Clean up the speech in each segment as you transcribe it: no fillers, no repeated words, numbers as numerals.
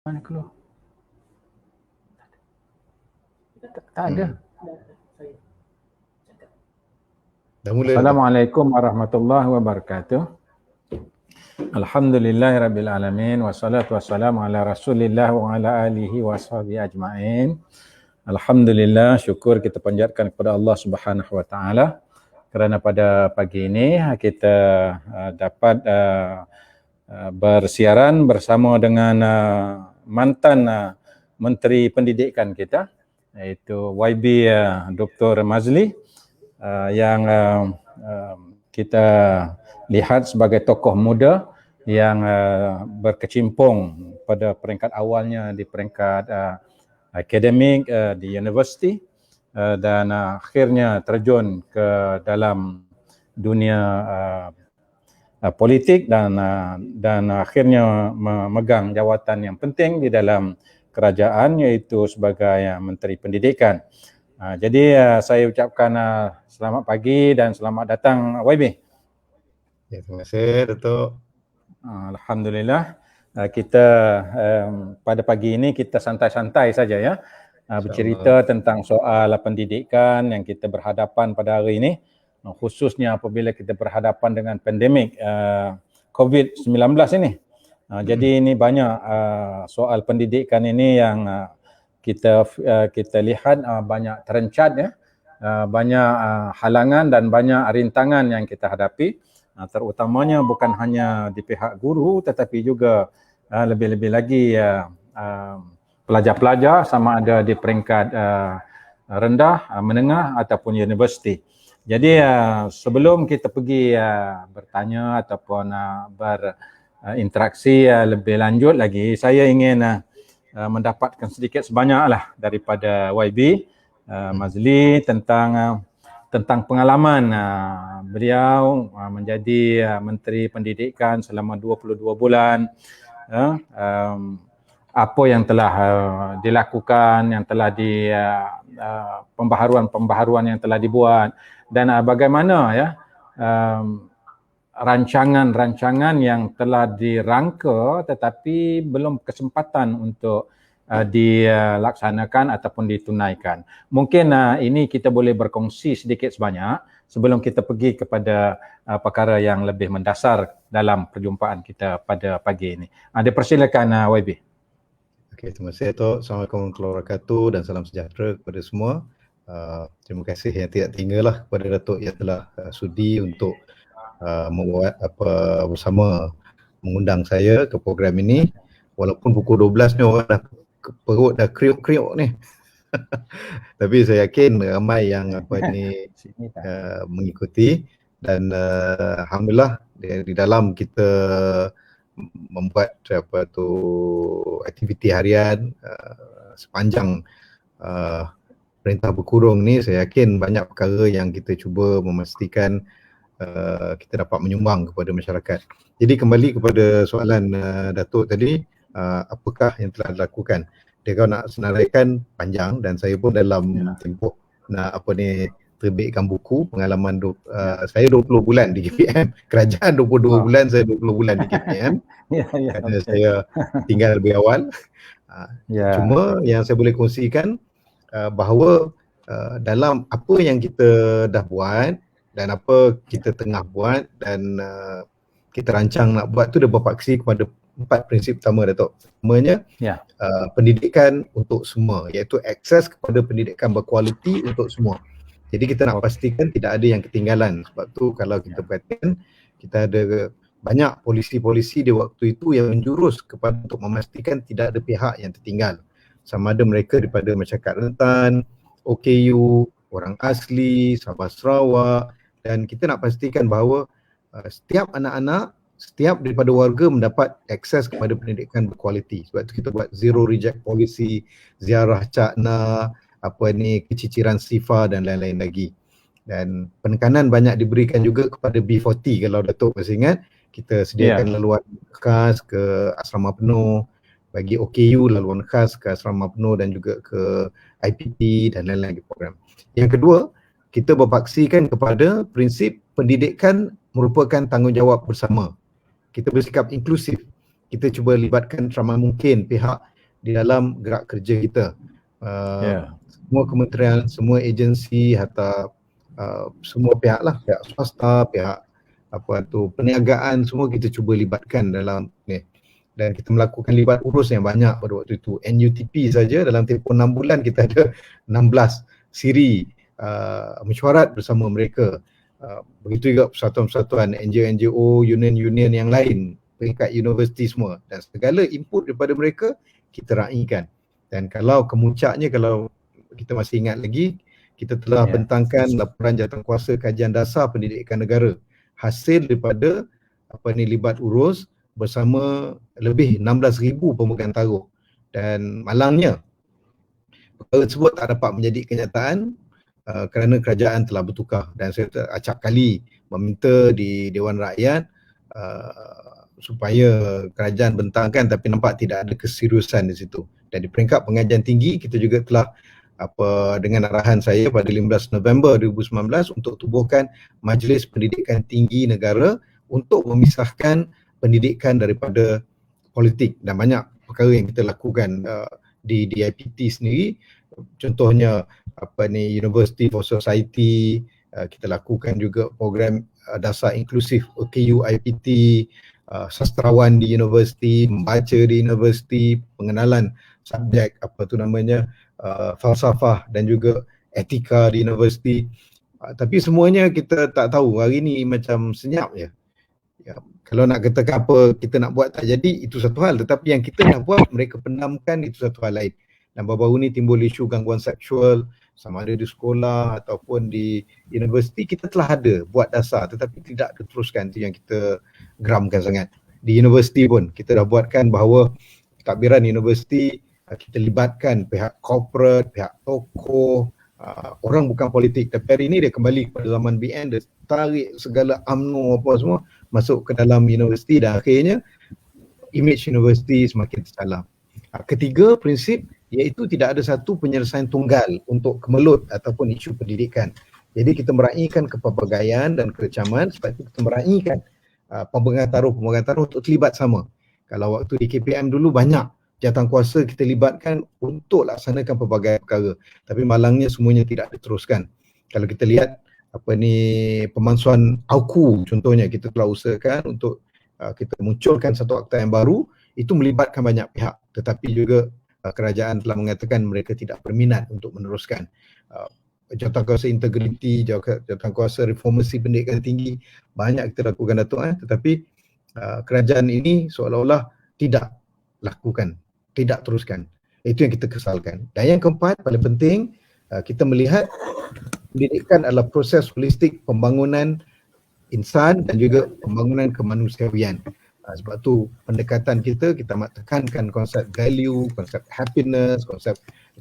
Mana keluar? Tak ada. Dah mula. Assalamualaikum warahmatullahi wabarakatuh. Alhamdulillahirabbil alamin wassalatu wassalamu ala Rasulillah wa ala alihi washabihi ajmain. Alhamdulillah, syukur kita panjatkan kepada Allah Subhanahu wa taala kerana pada pagi ini kita dapat bersiaran bersama dengan mantan Menteri Pendidikan kita, iaitu YB Dr. Mazli, yang kita lihat sebagai tokoh muda yang berkecimpung pada peringkat awalnya di peringkat akademik di universiti, dan akhirnya terjun ke dalam dunia politik dan akhirnya memegang jawatan yang penting di dalam kerajaan, iaitu sebagai Menteri Pendidikan. Jadi saya ucapkan selamat pagi dan selamat datang YB. Ya, terima kasih Datuk. Alhamdulillah, kita pada pagi ini kita santai-santai saja ya, bercerita tentang soal pendidikan yang kita berhadapan pada hari ini, khususnya apabila kita berhadapan dengan pandemik COVID-19 ini. Jadi ini banyak soal pendidikan ini yang kita lihat banyak terencat ya, banyak halangan dan banyak rintangan yang kita hadapi, terutamanya bukan hanya di pihak guru tetapi juga lebih-lebih lagi pelajar-pelajar, sama ada di peringkat rendah, menengah ataupun universiti. Jadi sebelum kita pergi bertanya ataupun berinteraksi lebih lanjut lagi, saya ingin mendapatkan sedikit sebanyaklah daripada YB Mazli tentang pengalaman beliau menjadi Menteri Pendidikan selama 22 bulan, apa yang telah dilakukan, yang telah pembaharuan yang telah dibuat, dan bagaimana ya rancangan-rancangan yang telah dirangka tetapi belum kesempatan untuk dilaksanakan ataupun ditunaikan. Mungkin ini kita boleh berkongsi sedikit sebanyak sebelum kita pergi kepada perkara yang lebih mendasar dalam perjumpaan kita pada pagi ini. Dipersilakan YB. Okey, terima kasih Datuk. Assalamualaikum warahmatullahi wabarakatuh dan salam sejahtera kepada semua. Terima kasih yang tidak tinggallah kepada Datuk yang telah sudi untuk membuat bersama mengundang saya ke program ini, walaupun pukul 12 ni orang dah perut dah kriuk-kriuk ni. Tapi saya yakin ramai yang mengikuti, dan alhamdulillah di dalam kita membuat aktiviti harian sepanjang perintah berkurung ni, saya yakin banyak perkara yang kita cuba memastikan kita dapat menyumbang kepada masyarakat. Jadi kembali kepada soalan Datuk tadi, apakah yang telah dilakukan? Dia kau nak senaraikan panjang, dan saya pun dalam tempoh nak terbitkan buku pengalaman saya 20 bulan di KPM, kerajaan 22 bulan, saya 20 bulan di KPM. Kerana saya tinggal lebih awal. Cuma yang saya boleh kongsikan bahawa dalam apa yang kita dah buat dan apa kita tengah buat dan kita rancang nak buat tu, dia berpaksi kepada 4 prinsip utama, Datuk. Pertamanya, pendidikan untuk semua, iaitu akses kepada pendidikan berkualiti untuk semua. Jadi kita nak pastikan tidak ada yang ketinggalan. Sebab tu kalau kita perhatikan, kita ada banyak polisi-polisi di waktu itu yang menjurus kepada untuk memastikan tidak ada pihak yang tertinggal. Sama ada mereka daripada masyarakat rentan, OKU, orang asli, Sabah Sarawak, dan kita nak pastikan bahawa setiap anak-anak, setiap daripada warga mendapat akses kepada pendidikan berkualiti. Sebab itu kita buat zero reject policy, ziarah cakna, keciciran SIFA dan lain-lain lagi. Dan penekanan banyak diberikan juga kepada B40, kalau Datuk masih ingat, kita sediakan laluan khas ke asrama penuh, bagi OKU laluan khas ke asrama penuh dan juga ke IPP dan lain-lain lagi program. Yang kedua, kita berpaksikan kepada prinsip pendidikan merupakan tanggungjawab bersama. Kita bersikap inklusif. Kita cuba libatkan seramai mungkin pihak di dalam gerak kerja kita. Ya. Semua kementerian, semua agensi atau semua pihak lah, pihak swasta, pihak perniagaan, semua kita cuba libatkan dalam ni. Dan kita melakukan libat urus yang banyak pada waktu itu. NUTP saja dalam tempoh 6 bulan kita ada 16 siri mesyuarat bersama mereka. Begitu juga persatuan-persatuan, NGO-NGO, union-union yang lain, peringkat universiti semua, dan segala input daripada mereka kita raikan. Dan kalau kemuncaknya, kalau kita masih ingat lagi, kita telah bentangkan laporan jawatankuasa kajian dasar pendidikan negara hasil daripada libat urus bersama lebih 16,000 pemegang taruh. Dan malangnya perkara tersebut tak dapat menjadi kenyataan kerana kerajaan telah bertukar, dan saya acap kali meminta di Dewan Rakyat supaya kerajaan bentangkan, tapi nampak tidak ada keseriusan di situ. Dan di peringkat pengajian tinggi kita juga telah dengan arahan saya pada 15 November 2019 untuk tubuhkan Majlis Pendidikan Tinggi Negara untuk memisahkan pendidikan daripada politik, dan banyak perkara yang kita lakukan di DIPT sendiri. Contohnya University for Society, kita lakukan juga program dasar inklusif OKU IPT, sastrawan di universiti, membaca di universiti, pengenalan subjek falsafah dan juga etika di universiti. Tapi semuanya kita tak tahu, hari ni macam senyap je. Ya, kalau nak katakan apa kita nak buat tak jadi, itu satu hal, tetapi yang kita nak buat mereka pendamkan, itu satu hal lain. Dan baru-baru ni timbul isu gangguan seksual, sama ada di sekolah ataupun di universiti. Kita telah ada buat dasar tetapi tidak diteruskan, itu yang kita geramkan sangat. Di universiti pun kita dah buatkan bahawa pentadbiran universiti kita libatkan pihak corporate, pihak tokoh, orang bukan politik. Tapi hari ini dia kembali kepada zaman BN, dia tarik segala UMNO apa semua masuk ke dalam universiti, dan akhirnya image universiti semakin tercalar. Ketiga prinsip iaitu tidak ada satu penyelesaian tunggal untuk kemelut ataupun isu pendidikan. Jadi kita meraihkan kepelbagaian dan kecaman, sebab itu kita meraihkan pemegang taruh untuk terlibat sama. Kalau waktu di KPM dulu banyak jawatankuasa kita libatkan untuk laksanakan pelbagai perkara, tapi malangnya semuanya tidak diteruskan. Kalau kita lihat pemansuhan AUKU contohnya, kita telah usahakan untuk kita munculkan satu akta yang baru, itu melibatkan banyak pihak, tetapi juga kerajaan telah mengatakan mereka tidak berminat untuk meneruskan. Jawatankuasa integriti, jawatankuasa reformasi pendidikan tinggi, banyak kita lakukan Datuk, tetapi kerajaan ini seolah-olah tidak lakukan, tidak teruskan. Itu yang kita kesalkan. Dan yang keempat, paling penting, kita melihat pendidikan adalah proses holistik pembangunan insan dan juga pembangunan kemanusiawian. Sebab tu pendekatan kita tekankan konsep value, konsep happiness, konsep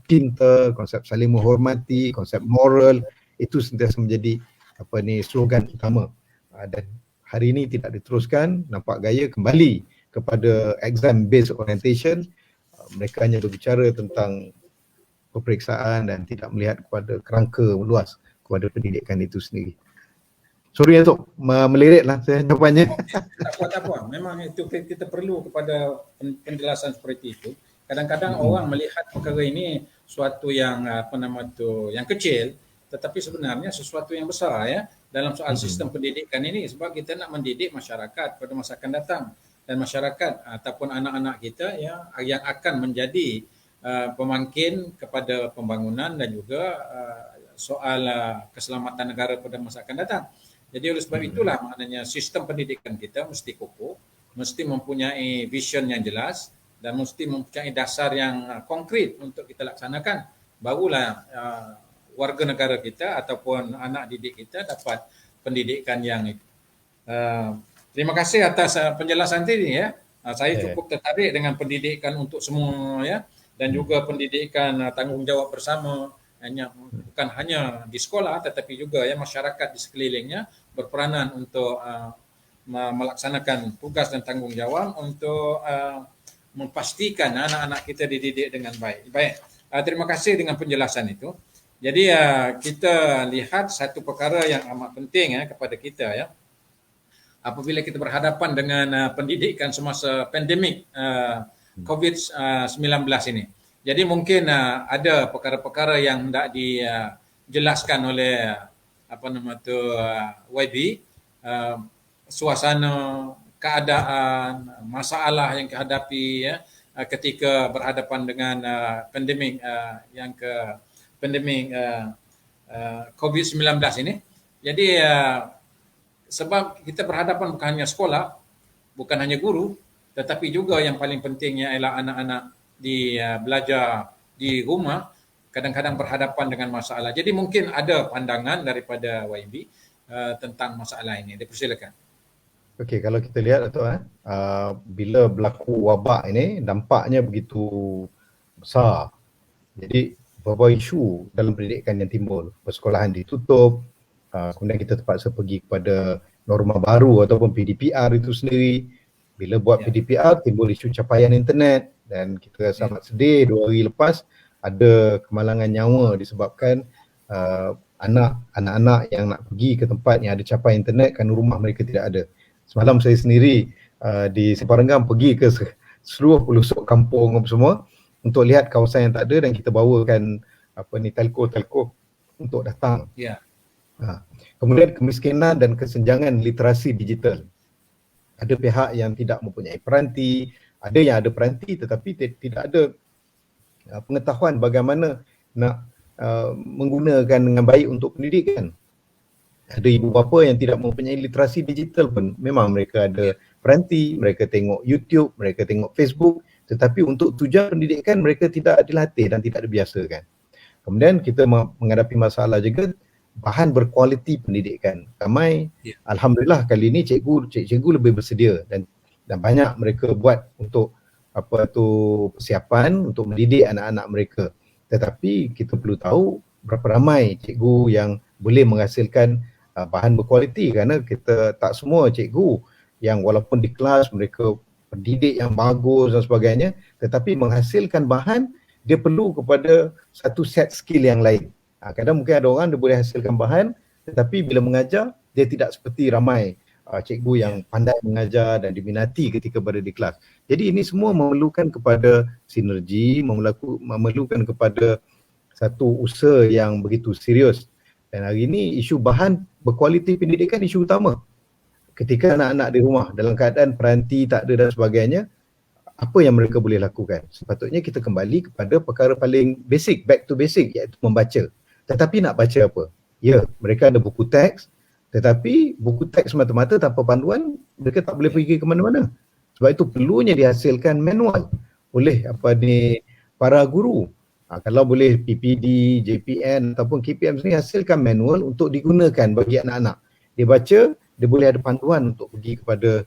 cinta, konsep saling menghormati, konsep moral. Itu sentiasa menjadi slogan utama. Dan hari ini tidak diteruskan, nampak gaya kembali kepada exam based orientation. Mereka hanya berbicara tentang peperiksaan dan tidak melihat kepada kerangka luas kepada pendidikan itu sendiri. Sorry Datuk, meliritlah saya jawapannya. Tak apa. Memang itu kita perlu kepada penjelasan seperti itu. Kadang-kadang orang melihat perkara ini suatu yang yang kecil, tetapi sebenarnya sesuatu yang besar ya dalam soal sistem pendidikan ini, sebab kita nak mendidik masyarakat pada masa akan datang, dan masyarakat ataupun anak-anak kita yang akan menjadi pemangkin kepada pembangunan dan juga soal keselamatan negara pada masa akan datang. Jadi oleh sebab itulah maknanya sistem pendidikan kita mesti kokoh, mesti mempunyai vision yang jelas dan mesti mempunyai dasar yang konkret untuk kita laksanakan. Barulah warga negara kita ataupun anak didik kita dapat pendidikan yang itu. Terima kasih atas penjelasan tadi ya. Saya cukup tertarik dengan pendidikan untuk semua ya, dan juga pendidikan tanggungjawab bersama, bukan hanya di sekolah tetapi juga masyarakat di sekelilingnya berperanan untuk melaksanakan tugas dan tanggungjawab untuk memastikan anak-anak kita dididik dengan baik. Terima kasih dengan penjelasan itu. Jadi kita lihat satu perkara yang amat penting kepada kita ya. Apabila kita berhadapan dengan pendidikan semasa pandemik COVID-19 ini. Jadi mungkin ada perkara-perkara yang hendak dijelaskan oleh YB, suasana, keadaan, masalah yang dihadapi ketika berhadapan dengan pandemik COVID-19 ini. Jadi sebab kita berhadapan bukan hanya sekolah, bukan hanya guru, tetapi juga yang paling pentingnya ialah anak-anak belajar di rumah, kadang-kadang berhadapan dengan masalah. Jadi mungkin ada pandangan daripada YB tentang masalah ini. Dipersilakan. Okey, kalau kita lihat Dato', bila berlaku wabak ini dampaknya begitu besar. Jadi beberapa isu dalam pendidikan yang timbul, persekolahan ditutup, kemudian kita terpaksa pergi kepada norma baru ataupun PDPR itu sendiri. Bila buat PDPR timbul isu capaian internet dan kita sangat sedih 2 hari lepas ada kemalangan nyawa disebabkan anak-anak yang nak pergi ke tempat yang ada capaian internet kerana rumah mereka tidak ada. Semalam saya sendiri di Separenggam pergi ke seluruh pelosok kampung apa semua untuk lihat kawasan yang tak ada dan kita bawakan telco untuk datang. Kemudian kemiskinan dan kesenjangan literasi digital. Ada pihak yang tidak mempunyai peranti, ada yang ada peranti tetapi tidak ada pengetahuan bagaimana nak menggunakan dengan baik untuk pendidikan. Ada ibu bapa yang tidak mempunyai literasi digital pun memang mereka ada peranti, mereka tengok YouTube, mereka tengok Facebook, tetapi untuk tujuan pendidikan mereka tidak dilatih dan tidak dibiasakan. Kemudian kita menghadapi masalah juga bahan berkualiti pendidikan. Ramai, alhamdulillah kali ini cikgu lebih bersedia dan banyak mereka buat untuk persiapan untuk mendidik anak-anak mereka. Tetapi kita perlu tahu berapa ramai cikgu yang boleh menghasilkan bahan berkualiti, kerana kita tak semua cikgu yang walaupun di kelas mereka pendidik yang bagus dan sebagainya, tetapi menghasilkan bahan dia perlu kepada satu set skill yang lain. Kadang mungkin ada orang dia boleh hasilkan bahan tetapi bila mengajar dia tidak seperti ramai cikgu yang pandai mengajar dan diminati ketika berada di kelas. Jadi ini semua memerlukan kepada sinergi, memerlukan kepada satu usaha yang begitu serius. Dan hari ini isu bahan berkualiti pendidikan isu utama. Ketika anak-anak di rumah dalam keadaan peranti tak ada dan sebagainya, apa yang mereka boleh lakukan? Sepatutnya kita kembali kepada perkara paling basic, back to basic, iaitu membaca. Tetapi nak baca apa? Ya, mereka ada buku teks, tetapi buku teks semata-mata tanpa panduan, mereka tak boleh pergi ke mana-mana. Sebab itu perlunya dihasilkan manual oleh para guru. Kalau boleh PPD, JPN ataupun KPM sendiri hasilkan manual untuk digunakan bagi anak-anak. Dia baca, dia boleh ada panduan untuk pergi kepada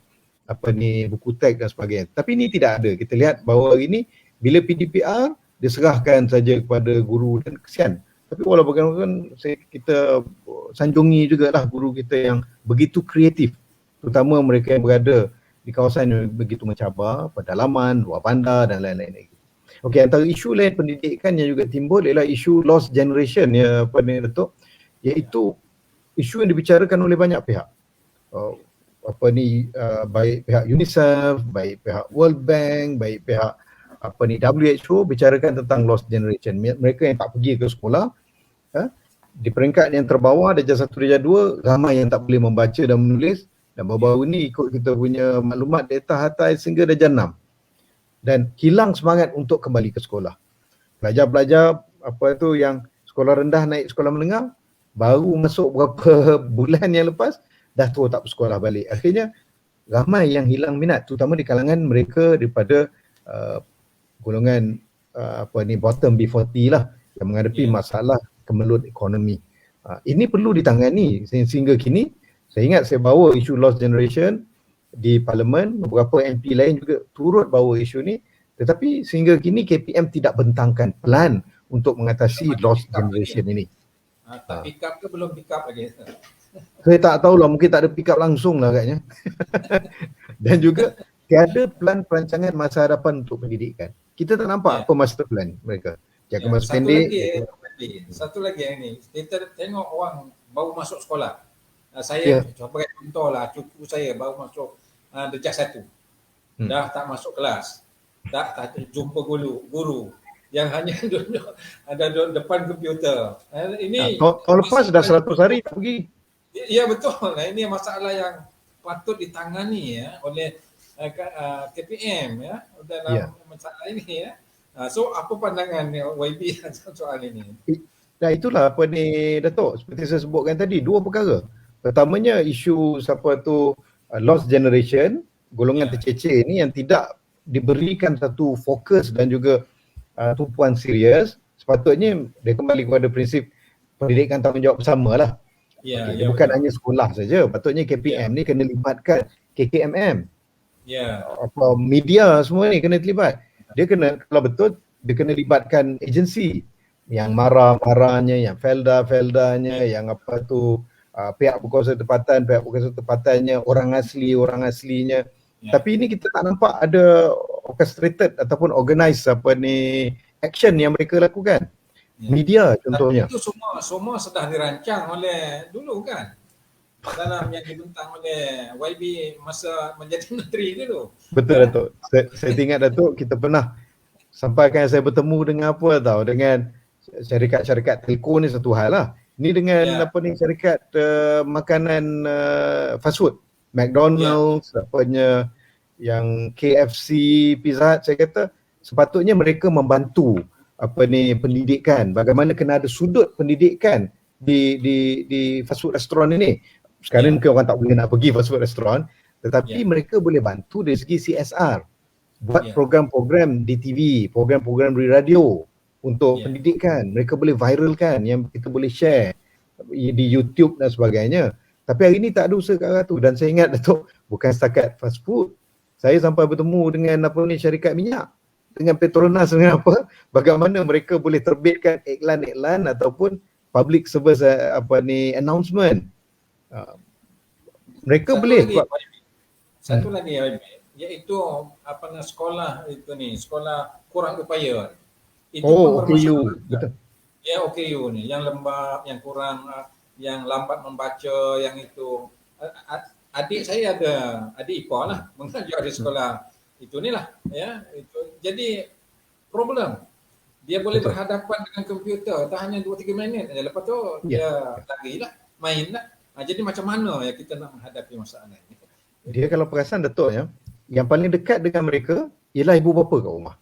buku teks dan sebagainya. Tapi ini tidak ada. Kita lihat bahawa hari ini bila PDPR diserahkan saja kepada guru dan kesian. Tapi walau bagaimanapun kita sanjungi jugalah guru kita yang begitu kreatif, terutama mereka yang berada di kawasan yang begitu mencabar, pedalaman, luar bandar dan lain-lain. Okey, antara isu lain pendidikan yang juga timbul ialah isu lost generation Datuk, iaitu isu yang dibicarakan oleh banyak pihak. Baik pihak UNICEF, baik pihak World Bank, baik pihak WHO bicarakan tentang lost generation. Mereka yang tak pergi ke sekolah, di peringkat yang terbawah darjah 1, darjah 2, ramai yang tak boleh membaca dan menulis, dan baru-baru ni ikut kita punya maklumat data hatai sehingga darjah 6. Dan hilang semangat untuk kembali ke sekolah. Pelajar-pelajar yang sekolah rendah naik sekolah menengah, baru masuk berapa bulan yang lepas dah terus tak bersekolah balik. Akhirnya ramai yang hilang minat, terutama di kalangan mereka daripada golongan bottom B40 lah, yang menghadapi masalah kemelut ekonomi. Ini perlu ditangani sehingga kini. Saya ingat saya bawa isu lost generation di parlimen, beberapa MP lain juga turut bawa isu ni, tetapi sehingga kini KPM tidak bentangkan plan untuk mengatasi lost generation ini. Tak pick up ke belum pick up lagi? Saya tak tahulah, mungkin tak ada pick up langsung lah agaknya. Dan juga tiada plan perancangan masa hadapan untuk pendidikan. Kita tak nampak apa master plan mereka. Jangka masa pendek. Satu lagi yang ni, kita tengok orang baru masuk sekolah. Saya sebagai contoh lah, cucu saya baru masuk darjah 1. Dah tak masuk kelas. tak jumpa guru yang hanya duduk ada depan komputer. Ini Tahun lepas dah 100 hari tak pergi. ya betul. Nah, ini masalah yang patut ditangani ya oleh KPM ya dalam masalah ini ya. So apa pandangan YB soal ini? Nah itulah apa ni Datuk, seperti saya sebutkan tadi, dua perkara. Pertamanya isu siapa tu lost generation, golongan tercecer ni yang tidak diberikan satu fokus dan juga tumpuan serius. Sepatutnya dia kembali kepada prinsip pendidikan tanggungjawab bersama lah. Dia bukan hanya sekolah saja. Patutnya KPM ni kena libatkan KKMM. Apa media semua ni kena terlibat. Dia kena, kalau betul, dia kena libatkan agensi yang marah-marahnya, yang Felda-Feldanya, yang apa tu pihak berkuasa tempatannya, orang aslinya. Tapi ini kita tak nampak ada orchestrated ataupun organized apa ni action yang mereka lakukan. Media contohnya. Tapi itu semua sudah dirancang oleh dulu kan. Dalam yang dibentang oleh YB masa menjadi menteri dulu. Betul Datuk. Saya ingat Datuk, kita pernah sampaikan saya bertemu dengan apa tahu, dengan syarikat-syarikat telco ni satu hal lah. Ni dengan apa ni syarikat makanan fast food, McDonald's, apanya yang KFC, Pizza Hut, saya kata sepatutnya mereka membantu apa ni pendidikan, bagaimana kena ada sudut pendidikan di fast food restoran ini. Sekarang orang tak boleh nak pergi fast food restoran, tetapi mereka boleh bantu dari segi CSR. Buat program-program di TV, program-program di radio untuk pendidikan. Mereka boleh viralkan yang kita boleh share di YouTube dan sebagainya. Tapi hari ini tak ada usaha ke arah tu. Dan saya ingat Datuk, bukan setakat fast food. Saya sampai bertemu dengan apa ni syarikat minyak, dengan Petronas, dengan apa, bagaimana mereka boleh terbitkan iklan-iklan ataupun public service apa ni announcement. Mereka boleh buat. Satu lagi iaitu apa namanya sekolah itu ni, sekolah kurang upaya. Itu OKU, betul. Ya OKU ni, yang lembab, yang kurang, yang lambat membaca, yang itu. Adik saya ada, adik ipar lah, mengajar di sekolah itu ni lah, ya. Itu jadi problem. Dia boleh berhadapan dengan komputer, tak hanya 2-3 minit aja. Lepas tu dia larilah, main lah. Jadi macam mana ya kita nak menghadapi masalah ini? Dia kalau perasan Datuk ya, yang paling dekat dengan mereka ialah ibu bapa kat rumah.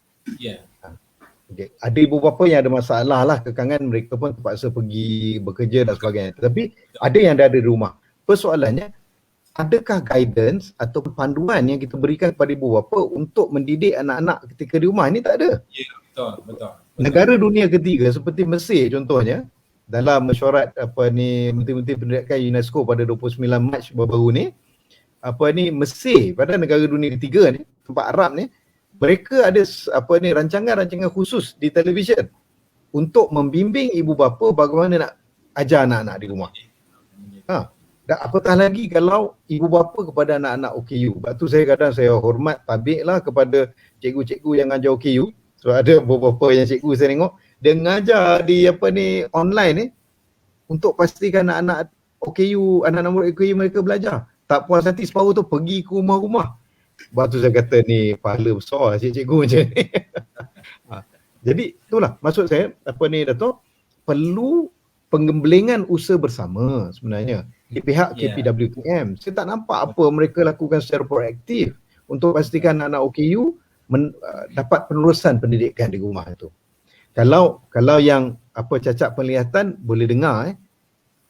Ada ibu bapa yang ada masalah lah, kekangan mereka pun terpaksa pergi bekerja dan sebagainya. Tetapi ada yang ada di rumah. Persoalannya, adakah guidance atau panduan yang kita berikan kepada ibu bapa untuk mendidik anak-anak ketika di rumah? Ini tak ada. Betul. Negara dunia ketiga seperti Mesir contohnya, dalam mesyuarat apa ni Menteri-Menteri Pendidikan UNESCO pada 29 Mac baru-baru ni, apa ni Mesir pada negara dunia ketiga ni, tempat Arab ni, mereka ada apa ni rancangan-rancangan khusus di televisyen untuk membimbing ibu bapa bagaimana nak ajar anak-anak di rumah. Dan apatah lagi kalau ibu bapa kepada anak-anak OKU. Sebab tu saya kadang saya hormat tabik lah kepada cikgu-cikgu yang ajar OKU. So ada beberapa yang cikgu saya tengok dia ngajar di apa ni online ni untuk pastikan anak-anak OKU, anak-anak murid OKU mereka belajar. Tak puas hati separuh tu pergi ke rumah-rumah. Sebab tu saya kata ni pahala besar cikgu macam ni. Jadi itulah maksud saya apa ni Datuk, perlu pengembelingan usaha bersama sebenarnya di pihak KPWTM. Saya tak nampak apa mereka lakukan secara proaktif untuk pastikan anak OKU dapat penerusan pendidikan di rumah itu. Kalau yang apa cacat penglihatan boleh dengar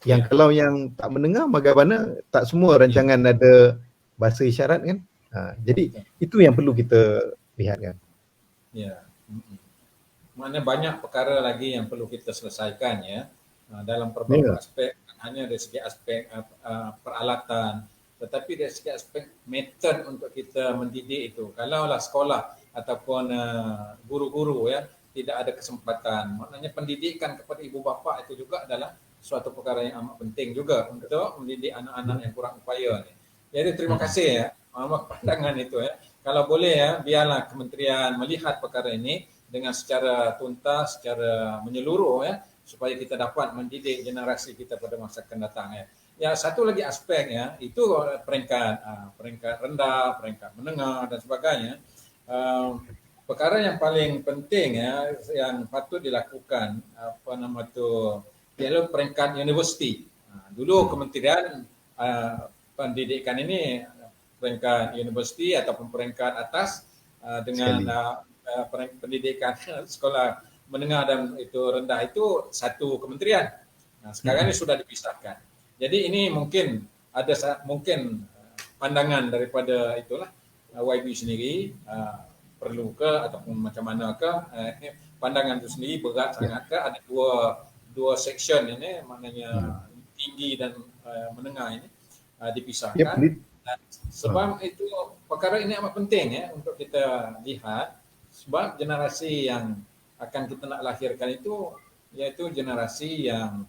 yang kalau yang tak mendengar bagaimana, tak semua rancangan ada bahasa isyarat kan. Jadi itu yang perlu kita lihatkan. Mana banyak perkara lagi yang perlu kita selesaikan ya dalam berbagai aspek, hanya dari segi aspek peralatan, tetapi dari segi aspek metod untuk kita mendidik itu. Kalaulah sekolah ataupun guru-guru ya tidak ada kesempatan, maknanya pendidikan kepada ibu bapa itu juga adalah suatu perkara yang amat penting juga untuk mendidik anak-anak yang kurang upaya ni. Jadi terima kasih ya pandangan itu ya. Kalau boleh ya biarlah kementerian melihat perkara ini dengan secara tuntas, secara menyeluruh ya, supaya kita dapat mendidik generasi kita pada masa akan datang ya. Ya satu lagi aspek ya, itu peringkat rendah, peringkat menengah dan sebagainya. perkara yang paling penting ya yang patut dilakukan ialah peringkat universiti. Dulu Kementerian Pendidikan ini peringkat universiti ataupun peringkat atas dengan pendidikan sekolah menengah dan itu rendah itu satu kementerian. Sekarang ini sudah dipisahkan. Jadi ini mungkin ada pandangan daripada itulah YB sendiri perlu ke ataupun macam mana ke pandangan itu sendiri berat sangat ke ada dua section ini maknanya tinggi dan menengah ini dipisahkan. Sebab itu perkara ini amat penting ya untuk kita lihat sebab generasi yang akan kita nak lahirkan itu iaitu generasi yang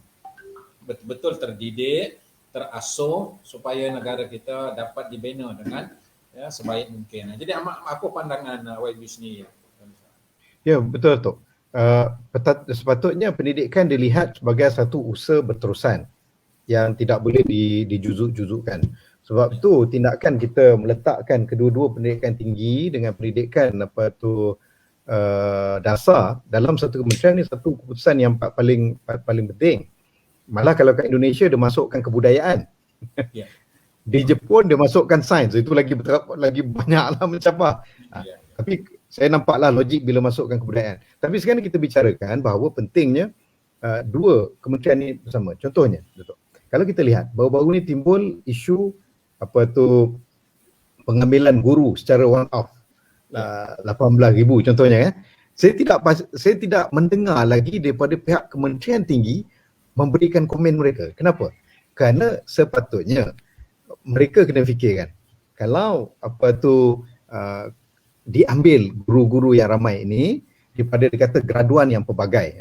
betul-betul terdidik, terasuh supaya negara kita dapat dibina dengan sebaik mungkin. Jadi apa pandangan YB sendiri? Ya, betul tu. Sepatutnya pendidikan dilihat sebagai satu usaha berterusan yang tidak boleh dijuzuk-juzukkan. Sebab tu tindakan kita meletakkan kedua-dua pendidikan tinggi dengan pendidikan dasar dalam satu kementerian ni satu keputusan yang paling penting. Malah kalau kat Indonesia dia masukkan kebudayaan. Yeah. Di Jepun dia masukkan sains, itu lagi banyaklah mencabar. Tapi saya nampaklah logik bila masukkan kebudayaan. Tapi sekarang kita bicarakan bahawa pentingnya dua kementerian ini bersama. Contohnya, kalau kita lihat baru-baru ni timbul isu pengambilan guru secara one off 18,000 contohnya ya. Saya tidak mendengar lagi daripada pihak kementerian tinggi memberikan komen mereka. Kenapa? Kerana sepatutnya mereka kena fikirkan kalau diambil guru-guru yang ramai ini daripada dikata graduan yang pelbagai,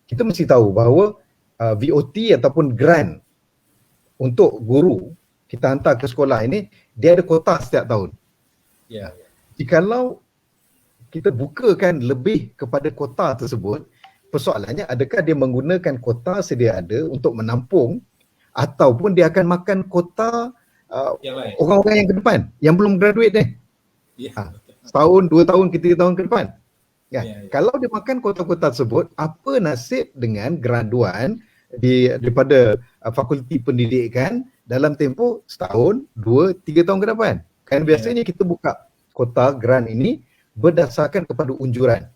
kita mesti tahu bahawa VOT ataupun grant untuk guru kita hantar ke sekolah ini dia ada kota setiap tahun. Jikalau kita bukakan lebih kepada kota tersebut, persoalannya adakah dia menggunakan kota sedia ada untuk menampung ataupun dia akan makan kota orang-orang yang ke depan yang belum graduate ni. Setahun, 2 tahun, 3 tahun ke depan. Kalau dia makan kota-kota tersebut, apa nasib dengan graduan daripada fakulti pendidikan dalam tempoh setahun, 2, 3 tahun ke depan? Kan biasanya kita buka kota grant ini berdasarkan kepada unjuran.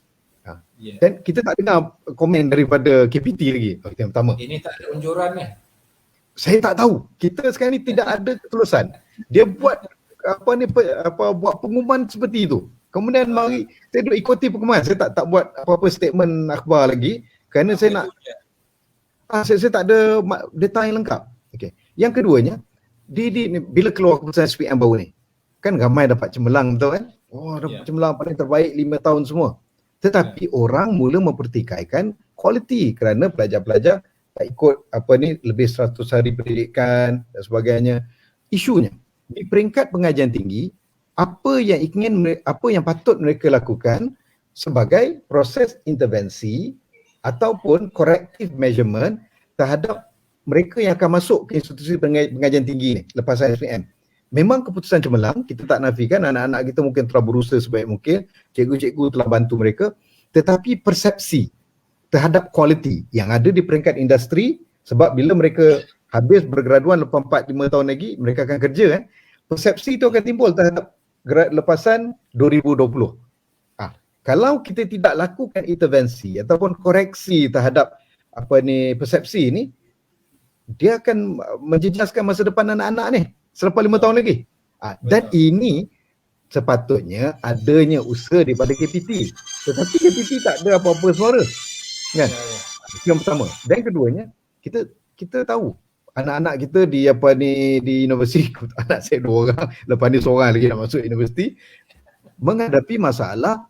Dan kita tak dengar komen daripada KPT lagi. Yang pertama. Ini tak ada unjuran ni. Saya tak tahu. Kita sekarang ni tidak ada ketulusan. Dia buat buat pengumuman seperti itu. Kemudian mari saya duk ikuti pengumuman. Saya tak buat apa-apa statement akhbar lagi kerana saya nak saya tak ada data yang lengkap. Okey. Yang keduanya, bila keluar keputusan SPM baru ni, kan ramai dapat cemerlang, betul kan? Dapat cemerlang paling terbaik 5 tahun semua. Tetapi orang mula mempertikaikan kualiti kerana pelajar-pelajar tak ikut lebih 100 hari pendidikan dan sebagainya. Isunya di peringkat pengajian tinggi, apa yang patut mereka lakukan sebagai proses intervensi ataupun corrective measurement terhadap mereka yang akan masuk ke institusi pengajian tinggi ni lepas SPM. Memang keputusan cemerlang, kita tak nafikan anak-anak kita mungkin telah berusaha sebaik mungkin, cikgu-cikgu telah bantu mereka, tetapi persepsi terhadap kualiti yang ada di peringkat industri, sebab bila mereka habis bergraduan lepas 4-5 tahun lagi, mereka akan kerja persepsi itu akan timbul terhadap lepasan 2020. Kalau kita tidak lakukan intervensi ataupun koreksi terhadap persepsi ini, dia akan menjejaskan masa depan anak-anak ni selepas 5 tahun lagi. Dan ini sepatutnya adanya usaha daripada KPT. Tetapi KPT tak ada apa-apa suara. Kan? Yang pertama. Dan keduanya, kita tahu anak-anak kita di universiti, anak saya 2 orang, lepas ni seorang lagi nak masuk universiti, menghadapi masalah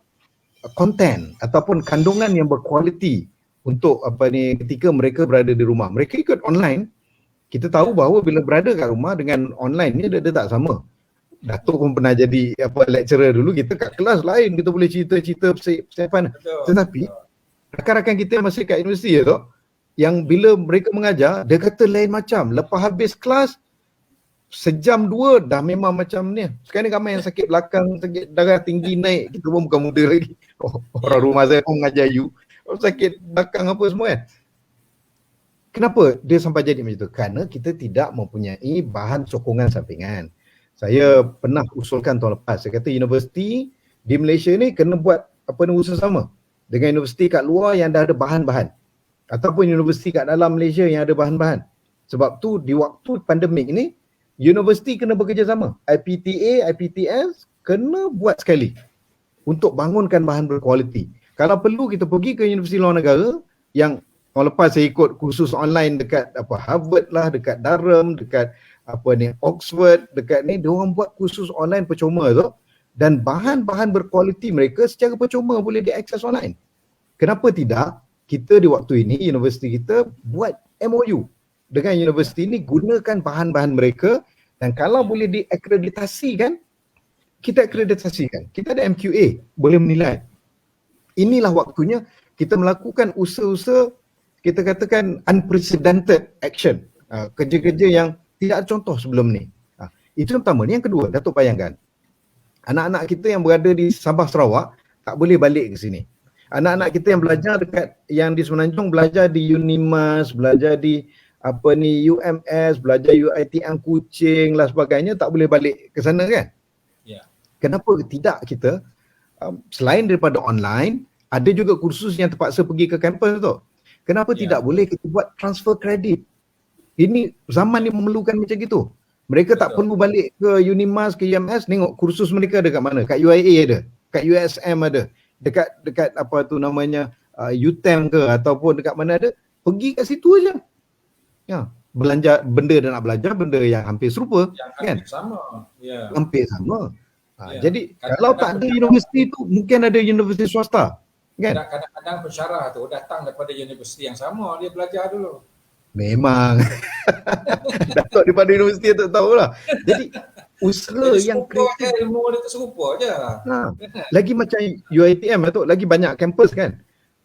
konten ataupun kandungan yang berkualiti untuk ketika mereka berada di rumah. Mereka ikut online. Kita tahu bahawa bila berada kat rumah dengan online ni dia tak sama. Datuk pun pernah jadi lecturer dulu, kita kat kelas lain kita boleh cerita-cerita persiapan. Tetapi rakan-rakan kita masih kat universiti yang bila mereka mengajar, dia kata lain macam. Lepas habis kelas sejam dua dah memang macam ni. Sekarang ni ramai yang sakit belakang, sakit darah tinggi naik, kita pun bukan muda lagi. Orang rumah saya pun mengajar you, sakit belakang apa semua kan. Kenapa dia sampai jadi macam tu? Kerana kita tidak mempunyai bahan sokongan sampingan. Saya pernah usulkan tahun lepas, saya kata universiti di Malaysia ni kena buat usaha sama dengan universiti kat luar yang dah ada bahan-bahan, ataupun universiti kat dalam Malaysia yang ada bahan-bahan. Sebab tu di waktu pandemik ni, universiti kena bekerjasama. IPTA, IPTS kena buat sekali untuk bangunkan bahan berkualiti. Kalau perlu kita pergi ke universiti luar negara yang tahun lepas saya ikut kursus online dekat Harvard lah, dekat Durham, dekat Oxford, dekat ni dia orang buat kursus online percuma tu, dan bahan-bahan berkualiti mereka secara percuma boleh diakses online. Kenapa tidak kita di waktu ini universiti kita buat MOU dengan universiti ini, gunakan bahan-bahan mereka, dan kalau boleh diakreditasikan, kita akreditasikan. Kita ada MQA, boleh menilai. Inilah waktunya kita melakukan usaha-usaha, kita katakan unprecedented action. Kerja-kerja yang tidak ada contoh sebelum ni. Itu yang pertama. Yang kedua, Datuk bayangkan, anak-anak kita yang berada di Sabah Sarawak tak boleh balik ke sini. Anak-anak kita yang belajar yang di Semenanjung belajar di Unimas, belajar di UMS, belajar UiTM Kuching lah sebagainya, tak boleh balik ke sana kan? Ya. Kenapa tidak kita selain daripada online, ada juga kursus yang terpaksa pergi ke kampus tu. Kenapa tidak boleh kita buat transfer kredit? Ini zaman ni memerlukan macam gitu. Mereka tak perlu balik ke Unimas, ke UMS, tengok kursus mereka ada kat mana? Kat UIA ada, kat USM ada, dekat UTM ke ataupun dekat mana ada, pergi kat situ aja. Ya, belanja benda dan nak belajar benda yang hampir serupa, yang kan? sama. Ya. Hampir sama. Ya. Jadi kalau tak ada universiti tu, mungkin ada universiti swasta. Kan? Kadang-kadang pensyarah tu datang daripada universiti yang sama, dia belajar dulu. Memang. Datuk daripada universiti tak tahulah. Jadi usaha yang kreatif, ilmu dia tu serupa je. Lagi macam UiTM Datuk, lagi banyak kampus kan.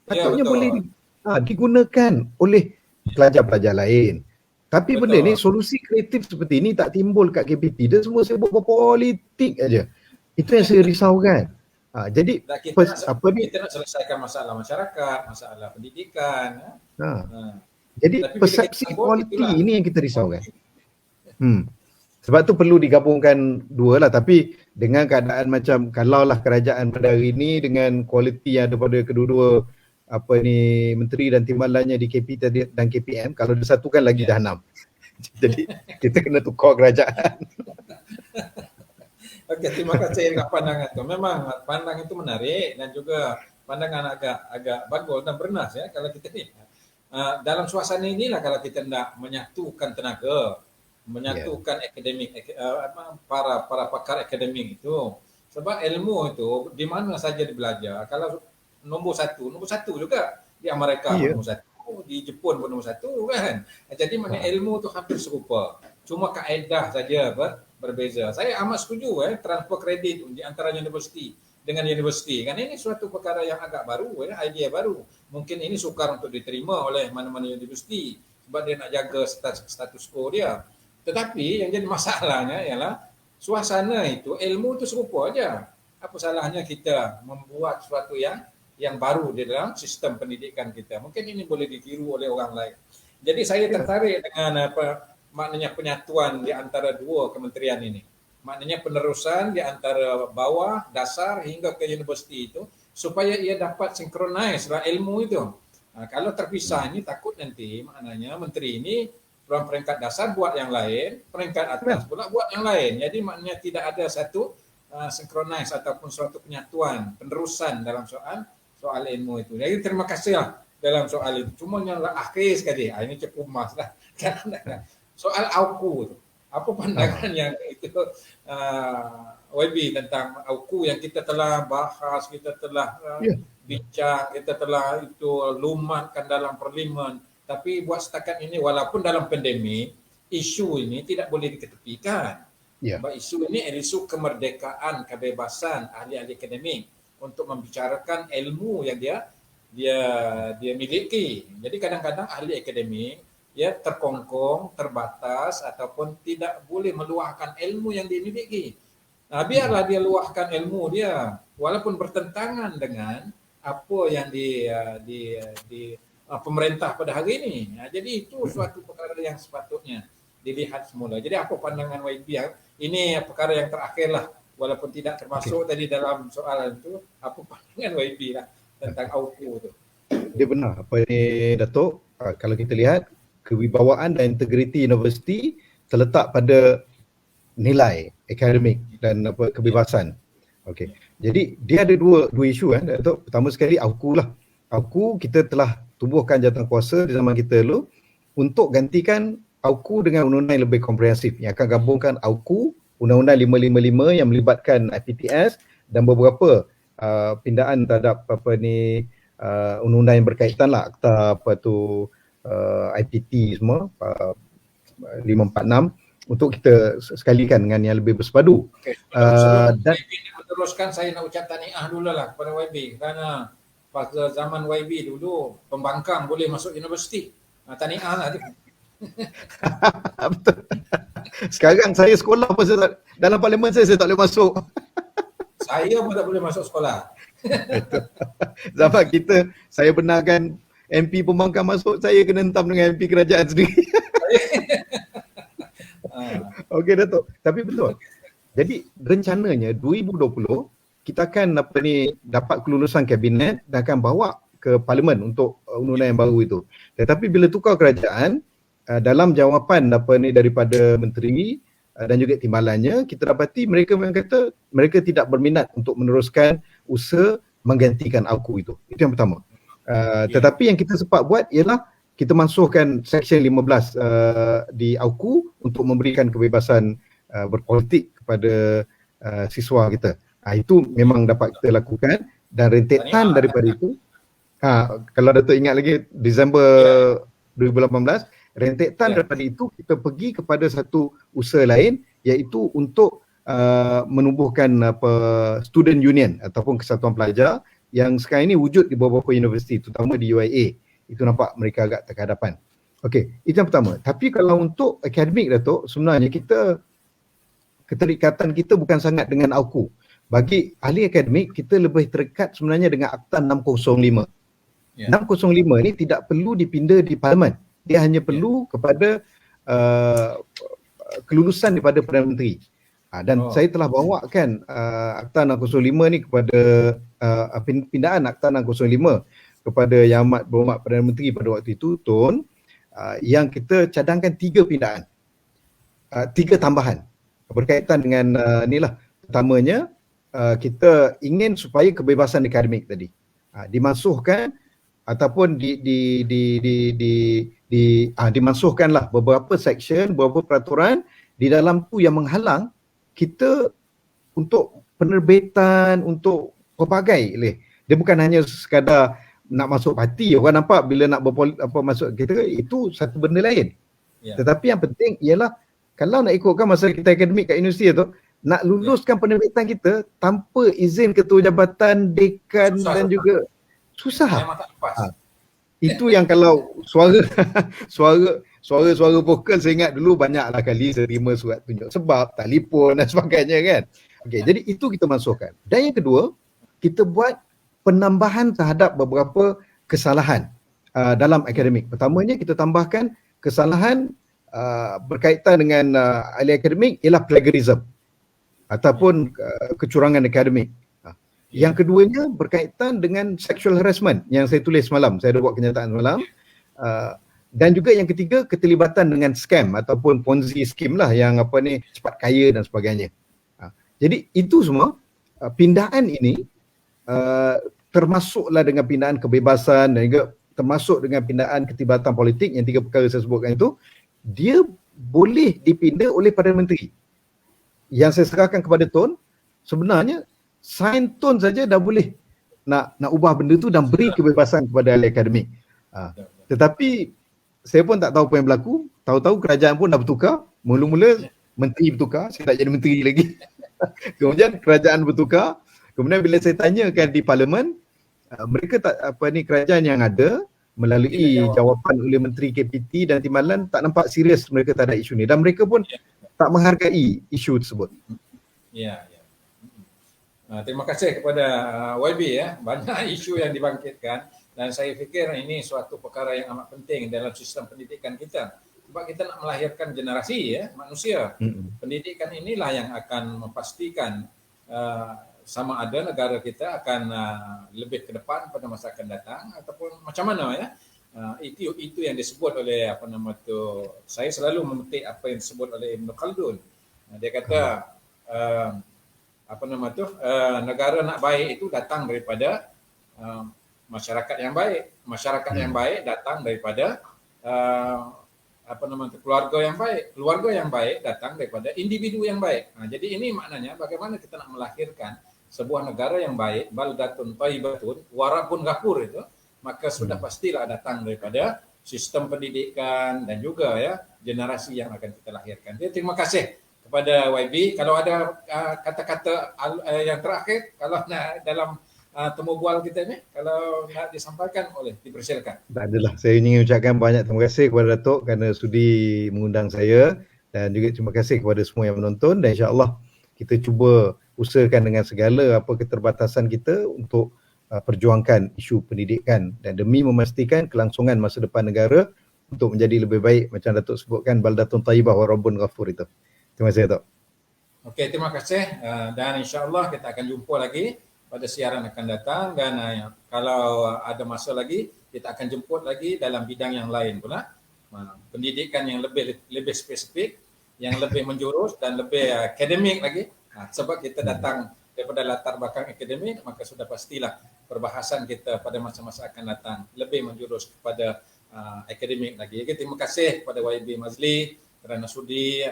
Patutnya boleh digunakan oleh pelajar-pelajar lain. Tapi benda ni, solusi kreatif seperti ni tak timbul kat KPT. Dia semua sibuk berpolitik aja. Itu yang saya risaukan. Jadi kita nak selesaikan masalah masyarakat, masalah pendidikan. Jadi persepsi kualiti ini yang kita risaukan. Sebab tu perlu digabungkan dua lah. Tapi dengan keadaan macam kalaulah kerajaan pada hari ini dengan kualiti yang ada pada kedua-dua menteri dan timbalannya di KP dan KPM, kalau disatukan lagi dah 6. Jadi kita kena tukar kerajaan. Okey, terima kasih dengan pandangan tu. Memang pandangan itu menarik dan juga pandangan agak bagus dan bernas ya kalau kita ni. Dalam suasana inilah kalau kita nak menyatukan tenaga, menyatukan akademik, para pakar akademik itu. Sebab ilmu itu di mana saja dibelajar. Kalau nombor satu juga di Amerika nombor satu, di Jepun pun nombor satu kan. Jadi mana ilmu tu hampir serupa. Cuma kaedah saja berbeza. Saya amat setuju transfer kredit di antara universiti dengan universiti. Kan ini suatu perkara yang agak baru, idea baru. Mungkin ini sukar untuk diterima oleh mana-mana universiti sebab dia nak jaga status quo dia. Tetapi yang jadi masalahnya ialah suasana itu, ilmu itu serupa aja. Apa salahnya kita membuat sesuatu yang baru di dalam sistem pendidikan kita. Mungkin ini boleh ditiru oleh orang lain. Jadi saya tertarik dengan maknanya penyatuan di antara dua kementerian ini. Maknanya penerusan di antara bawah, dasar hingga ke universiti itu supaya ia dapat synchronize ilmu itu. Kalau terpisah ini takut nanti maknanya menteri ini peringkat dasar buat yang lain, peringkat atas pula buat yang lain. Jadi maknanya tidak ada satu synchronize ataupun suatu penyatuan, penerusan dalam soal ilmu itu. Jadi terima kasihlah dalam soal itu. Cuma yang akhir sekali, ini cukup emas lah. Soal AUKU tu. Apa pandangan yang itu YB tentang AUKU yang kita telah bahas, kita telah bincang, kita telah itu lumatkan dalam parlimen. Tapi buat setakat ini walaupun dalam pandemik, isu ini tidak boleh diketepikan. Sebab isu ini isu kemerdekaan, kebebasan ahli-ahli akademik untuk membicarakan ilmu yang dia miliki. Jadi kadang-kadang ahli akademik ya terkongkong, terbatas ataupun tidak boleh meluahkan ilmu yang dimiliki. Nah, biarlah dia luahkan ilmu dia walaupun bertentangan dengan apa yang di pemerintah pada hari ini. Nah, jadi itu suatu perkara yang sepatutnya dilihat semula. Jadi apa pandangan YB? Ini perkara yang terakhir lah, walaupun tidak termasuk tadi dalam soalan itu, apa pandangan YB lah tentang AUKU itu? Dia benar apa ni Datuk. Kalau kita lihat kewibawaan dan integriti universiti terletak pada nilai akademik dan kebebasan. Okey. Jadi dia ada dua isu Datuk. Pertama sekali AUKU lah. AUKU kita telah tubuhkan jawatankuasa di zaman kita dulu untuk gantikan AUKU dengan undang-undang yang lebih komprehensif yang akan gabungkan AUKU, Undang-Undang 555 yang melibatkan IPTS dan beberapa pindaan terhadap undang-undang yang berkaitan lah, akta IPT semua 546 untuk kita sekalikan dengan yang lebih bersepadu. Okay. Sebelum YB meneruskan, saya nak ucap tahniah dulu lah kepada YB kerana pada zaman YB dulu pembangkang boleh masuk universiti. Tahniah lah tu. Betul. Sekarang saya sekolah pun dalam parlimen saya tak boleh masuk. Saya pun tak boleh masuk sekolah. Zaman kita, saya benarkan MP pembangkang masuk, saya kena hentam dengan MP kerajaan sendiri. Okey Datuk, tapi betul. Jadi rencananya 2020 kita akan dapat kelulusan kabinet dan akan bawa ke parlimen untuk undang-undang yang baru itu. Tetapi bila tukar kerajaan, dalam jawapan daripada menteri dan juga timbalannya, kita dapati mereka memang kata mereka tidak berminat untuk meneruskan usaha menggantikan AUKU itu. Itu yang pertama. Tetapi yang kita sempat buat ialah kita mansuhkan Seksyen 15 di AUKU untuk memberikan kebebasan berpolitik kepada siswa kita. Itu memang dapat kita lakukan dan rentetan daripada itu. Kalau Datuk ingat lagi Disember 2018, rentetan daripada itu kita pergi kepada satu usaha lain iaitu untuk menumbuhkan student union ataupun kesatuan pelajar yang sekarang ini wujud di beberapa universiti, terutama di UIA. Itu nampak mereka agak terhadapan. Okey, itu yang pertama. Tapi kalau untuk akademik Datuk, sebenarnya keterikatan kita bukan sangat dengan AUKU. Bagi ahli akademik, kita lebih terikat sebenarnya dengan Akta 605. 605 ni tidak perlu dipinda di parlimen. Dia hanya perlu kepada kelulusan daripada Perdana Menteri. Dan saya telah bawakan Akta 605 ni kepada pindaan Akta 605 kepada Yang Amat Berhormat Perdana Menteri pada waktu itu, Tun, yang kita cadangkan 3 pindaan, 3 tambahan berkaitan dengan inilah. Pertamanya, kita ingin supaya kebebasan akademik tadi dimansuhkan ataupun dimansuhkanlah beberapa seksyen, beberapa peraturan di dalam tu yang menghalang kita untuk penerbitan, untuk pelbagai. Dia bukan hanya sekadar nak masuk parti, orang nampak bila nak masuk kita, itu satu benda lain. Tetapi yang penting ialah kalau nak ikutkan masalah kita akademik kat universiti tu, nak luluskan penerbitan kita tanpa izin ketua jabatan, dekan susah, dan juga susah. Itu yang kalau suara vokal, saya ingat dulu banyaklah kali saya terima surat tunjuk sebab, telefon dan sebagainya kan. Okey, jadi itu kita masukkan. Dan yang kedua, kita buat penambahan terhadap beberapa kesalahan dalam akademik. Pertamanya kita tambahkan kesalahan berkaitan dengan ahli akademik ialah plagiarism ataupun kecurangan akademik. Yang keduanya berkaitan dengan sexual harassment yang saya tulis semalam. Saya ada buat kenyataan semalam. Dan juga yang ketiga, keterlibatan dengan scam ataupun Ponzi scheme lah, yang cepat kaya dan sebagainya. Jadi itu semua pindaan ini termasuklah dengan pindaan kebebasan dan juga termasuk dengan pindaan ketibatan politik, yang 3 perkara saya sebutkan itu, dia boleh dipinda oleh Perdana Menteri. Yang saya serahkan kepada Tun, sebenarnya sign Tun saja dah boleh nak ubah benda tu dan beri kebebasan kepada ahli akademik. Tetapi saya pun tak tahu apa yang berlaku. Tahu-tahu kerajaan pun dah bertukar. Mula-mula menteri bertukar, saya tak jadi menteri lagi. Kemudian kerajaan bertukar. Kemudian bila saya tanyakan di parlimen, mereka tak kerajaan yang ada melalui jawapan oleh Menteri KPT dan Timbalan tak nampak serius mereka terhadap isu ni dan mereka pun tak menghargai isu tersebut. Ya. Terima kasih kepada YB ya. Banyak isu yang dibangkitkan dan saya fikir ini suatu perkara yang amat penting dalam sistem pendidikan kita. Sebab kita nak melahirkan generasi ya, manusia. Pendidikan inilah yang akan memastikan sama ada negara kita akan lebih ke depan pada masa akan datang ataupun macam mana ya. Itu yang disebut oleh saya selalu memetik apa yang disebut oleh Ibn Khaldun. Dia kata negara nak baik itu datang daripada masyarakat yang baik. Masyarakat yang baik datang daripada keluarga yang baik. Keluarga yang baik datang daripada individu yang baik. Jadi ini maknanya bagaimana kita nak melahirkan sebuah negara yang baik, baldatun thayyibatun wa rabbun ghafur itu, maka sudah pastilah datang daripada sistem pendidikan dan juga ya generasi yang akan kita lahirkan. Jadi terima kasih kepada YB. Kalau ada kata-kata yang terakhir kalau dalam temu bual kita ni, kalau nak disampaikan boleh dipersilakan. Tak adalah. Saya ingin ucapkan banyak terima kasih kepada Datuk kerana sudi mengundang saya dan juga terima kasih kepada semua yang menonton dan insya-Allah kita cuba usahakan dengan segala apa keterbatasan kita untuk perjuangkan isu pendidikan dan demi memastikan kelangsungan masa depan negara untuk menjadi lebih baik macam Datuk sebutkan baldatun thayyibah wa rabbun ghafur itu. Terima kasih Datuk. Okey, terima kasih dan insya-Allah kita akan jumpa lagi pada siaran akan datang dan kalau ada masa lagi kita akan jemput lagi dalam bidang yang lain pula, pendidikan yang lebih spesifik, yang lebih menjurus dan lebih akademik lagi. Sebab kita datang daripada latar belakang akademik, maka sudah pastilah perbahasan kita pada masa-masa akan datang lebih menjurus kepada akademik lagi. Jadi terima kasih kepada YB Mazli kerana sudi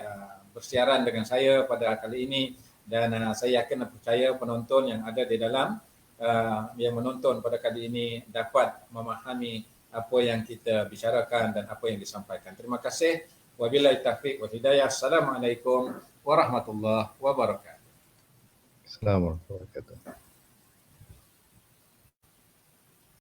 bersiaran dengan saya pada kali ini. Dan saya yakin dan percaya penonton yang ada di dalam yang menonton pada kali ini dapat memahami apa yang kita bicarakan dan apa yang disampaikan. Terima kasih. Wabillahi taufiq wal hidayah. Assalamualaikum warahmatullahi wabarakatuh. Assalamualaikum warahmatullahi wabarakatuh.